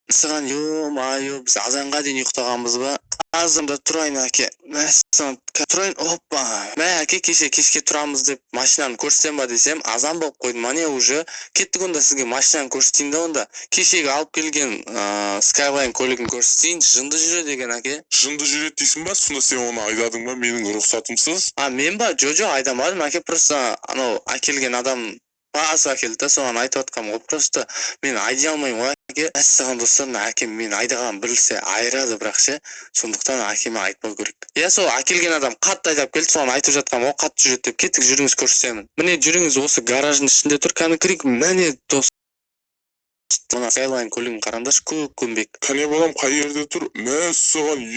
Саған ё-майо, біз азанға дейін ұйықтағанбыз ба? Азанда тұрайын әке. Мәссаған тұрайын, оппа. Мә әке кешке тұрамыз деп машинаны көрсетем ба десем, азан болып қойды. Мане уже кеттік, онда сізге машинаны көрсетейін да онда. Кешегі алып келген Skyline көлігін көрсетейін, жынды жүреді екен әке. Жынды жүреді дейсің ба? Сонда сен оны айдадың ба менің рұқсатымсыз? Мен ба? Жо, айдамадым әке, просто анау әкелген адам басы әкелді да, соған айтып жатқанмын ғой. Просто мен айдай алмаймын ғой әке. Мәссаған достар, әкем мен айдаған білсе айырады, бірақ ше, сондықтан әкеме айтпау керек. Сол әкелген адам қатты айдап келді, соған айтып жатқанмын ғой, қатты жүреді деп. Кеттік, жүріңіз көрсетемін. Міне жүріңіз, осы гараждың ішінде тұр, кәні кірейік. Міне дос, мына Skyline көлігін қараңдаршы, көкпеңбек. Кәне балам, қай жерде тұр? Мәссаған,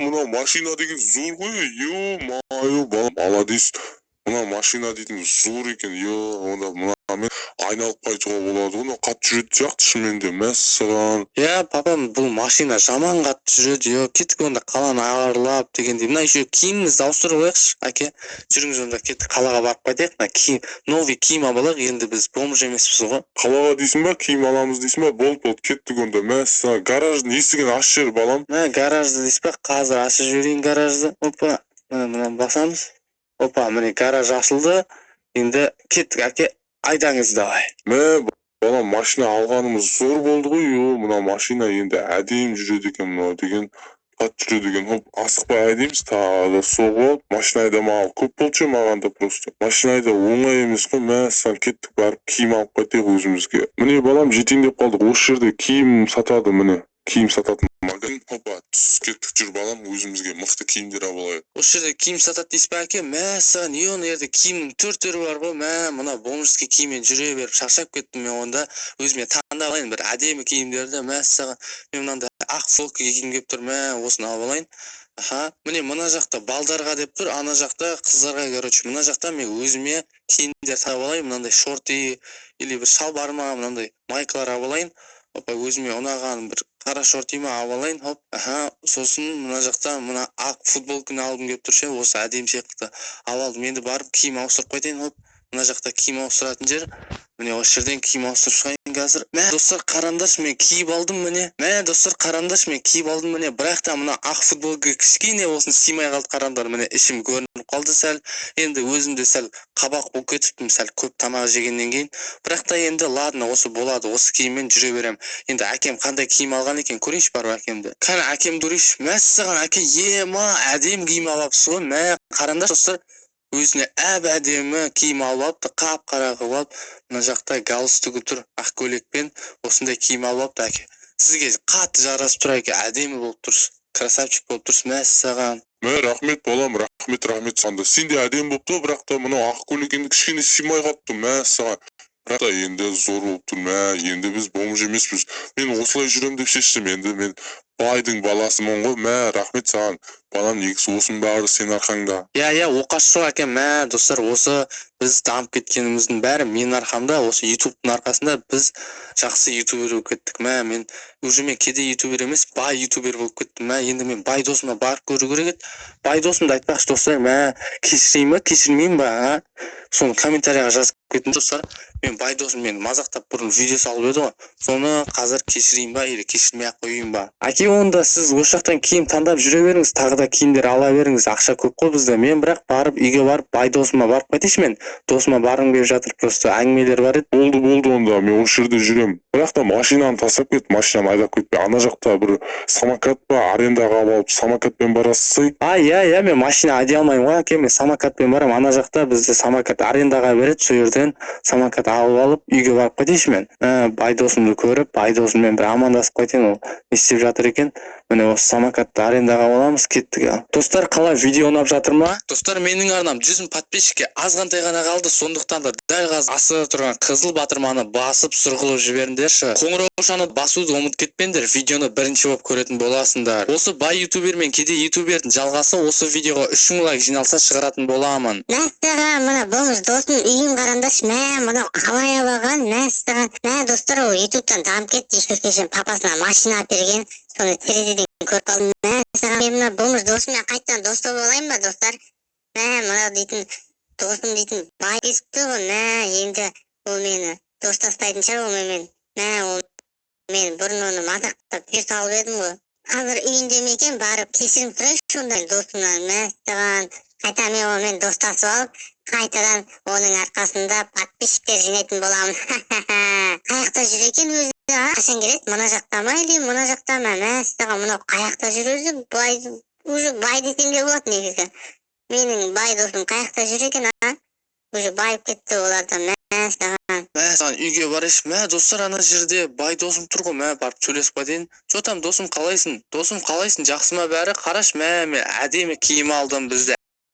мына машина деген зор ғой, майо балам, молодец. Мына машина дейтін зор екен, онда мынамен айналып қайтуға болады ғой, қатты жүретін сияқты шынымен де. Мәссаған. Папам, бұл машина жаман қатты жүреді, кеттік онда қаланы ағарлап дегендей. Мына еще киімімізді ауыстырып алайықшы, әке. Жүріңіз онда, кеттік қалаға барып қайтайық. Мына киім, новый киім алайық, енді біз бомж емеспіз ғой. Қалаға дейсің ба, киім аламыз дейсің ба? Болды, кеттік онда. Мәссаған, гараждың есігін ашып жібер балам. Гаражды дейсіз ба? Қазір ашып жіберейін гаражды. Опа, мына басамыз. Опа, міне гараж ашылды. Енді кеттік әке, айдаңыз давай. Балам, машина алғанымыз зор болды ғой, мына машина енді әдейім жүреді екен, мынау деген қатты жүреді екен. Асықпай айдаймыз, тағы да соғып, машина айдамаған көп болды маған да просто. Машина айда оңай емес қой. Мәссаған, кеттік, барып киім алып қайтайық өзімізге. Міне балам, жетейін деп қалдық. Осы жерде киім сатады, міне. Киім сататын магазин. Опа, түс, кеттік, жүр балам, өзімізге мықты киімдер алып алайық. Осы жерде киім сатады дейсіз ба әке? Мәссаған, оны жерде киімнің түр-түрі бар ғой. Мына бомжский киіммен жүре беріп шаршап кеттім мен. Онда өзіме таңдап алайын бір әдемі киімдерді. Мәссаған, мен мынандай ақ футболка киім келіп тұр. Осыны алып алайын. Міне мына жақта балдарға деп тұр, ана жақта қыздарға. Короче, мына жақта мен өзіме киімдер тауып алайын. Мынандай шорты или бір шалбарыма мынандай майкалар алып алайын. Опа, өзіме ұнаған бір қара шортима алып алайын. Сосын мына жақта мына ақ футболканы алғым келіп тұр ше, осы әдемі сияқты алып алдым. Енді барып киім ауыстырып қайтайын. Мына жақта киім ауыстыратын жер. Міне осы жерден киім ауыстырып шығайын қазір. Достар, қараңдаршы, мен киіп алдым міне. Достар, қараңдаршы, мен киіп алдым міне. Бірақ та мына ақ футболка кішкене болсын симай қалды, қараңдар. Міне ішім көрініп қалды сәл. Енді өзімде сәл қабақ болып кетіппін, сәл көп тамақ жегеннен кейін. Бірақ та енді ладно, осы болады, осы киіммен жүре берем. Енді әкем қандай киім алған екен, көрейінші барып әкемді. Кәне әкемді көрейінші. Мәссаған әке, әдемі киім алыпсыз ғой. Қараңдаршы достар, өзіне әдемі киім алып алыпты, қап-қара қылып алып. Мына жақта галстугі тұр, ақ көйлекпен осындай киім алып алыпты әке. Сізге қатты жарасып тұр әке, әдемі болып тұрсыз, красавчик болып тұрсыз. Мәссаған. Рахмет балам, рахмет. Санда сен де әдемі болып тұр, бірақ та мынау ақ көйлек енді кішкене симай қалыпты. Мәссаған. Бірақ та енді зор болып тұр. Енді біз бомж емеспіз. Мен осылай жүрем деп шештім. Енді мен байдың баласымын ғой. Рахмет саған. Балам, негізі осының бәрі сен арқаңда. Оқасы жоқ әкем. Достар, осы біз дамып кеткеніміздің бәрі менің арқамда. Осы ютубтың арқасында біз жақсы ютубер болып кеттік. Мен уже кеде ютубер емес, бай ютубер болып кеттім. Енді мен бай досыма барып көру керек еді. Бай досымды айтпақшы достар, кешірейін ба, кешірмеймін ба? Соны комментарияға жазып кеттім достар. Мен бай досым мен мазақтап бұрын видео салып еді ғой. Соны қазір кешірейін ба, или кешірмей ақ қояйын ба? Әке, онда сіз осы жақтан киім таңдап жүре беріңіз, тағы да киімдер ала беріңіз. Ақша көп қой бізде. Мен бірақ барып үйге барып бай досыма барып қайтайыншы мен. Досыма барғым келіп жатыр, просто әңгімелер бар еді. Болды онда, мен осы жерде жүрем. Бірақ та машинаны тастап кет, машинаны айдап кетпе. Ана жақта бір самокат па, арендаға алып самокатпен барасыз. Мен машина айдай алмаймын ғой әке, мен самокатпен барам. Ана жақта бізде самокат арендаға береді, сол жерден самокат алып алып үйге барып қайтайыншы мен. Бай досымды көріп, бай досыммен бір амандасып қайтайын, ол не істеп жатыр екен. Міне осы самокатты арендаға аламыз, кеттік. Достар, қалай, видео ұнап жатыр ма? Достар, менің арнам 100 подписчикке азғантай ғана қалды, сондықтан да дәл қазір астында тұрған қызыл батырманы басып сұрғылып жіберіңдерші. Қоңыраушаны басуды ұмытып кетпеңдер, видеоны бірінші болып көретін боласыңдар. Осы бай ютубер мен кеде ютубердің жалғасы осы видеоға 3000 лайк жиналса шығаратын боламын. Мәссаған, мына бомж досының үйін қараңдаршы. Мынау қалай алған, мәссаған. Достар, ол ютубтан дамып кетті, ешкешен папасына машина берген. Соны терезеден көріп қалдым. Мәссаған, мен мына бомж досыммен қайтадан дос болып алайын ба достар? Мына дейтін досым дейтін бай бесікті ғой. Енді ол мені достаспайтын шығар ол менімен. мен бұрын оны мадақтап жүр салып едім ғой. Қазір үйінде ме екен, барып кешірім сұрайыншы ондай досымнан. Мәссаған, қайта мен онымен достасып алып, қайтадан оның арқасында подписчиктер жинайтын боламын. Қаяқта жүр екен өзі? Қашан келеді? Мына жақта ма или мына жақта ма? Мәссаған, мынау қаяқта жүр өзі? Уже бай десем де болады негізі. Менің бай досым қаяқта жүр екен, уже байып кетті олардан. Мәссаған. Саған үйге барайыншы. Достар, ана жерде бай досым тұр ғой. Барып сөйлесіп қайтайын. Жотам, досым қалайсың? Досым қалайсың? Жақсы ма бәрі? Қараш, мен әдемі киім алдым. Бізде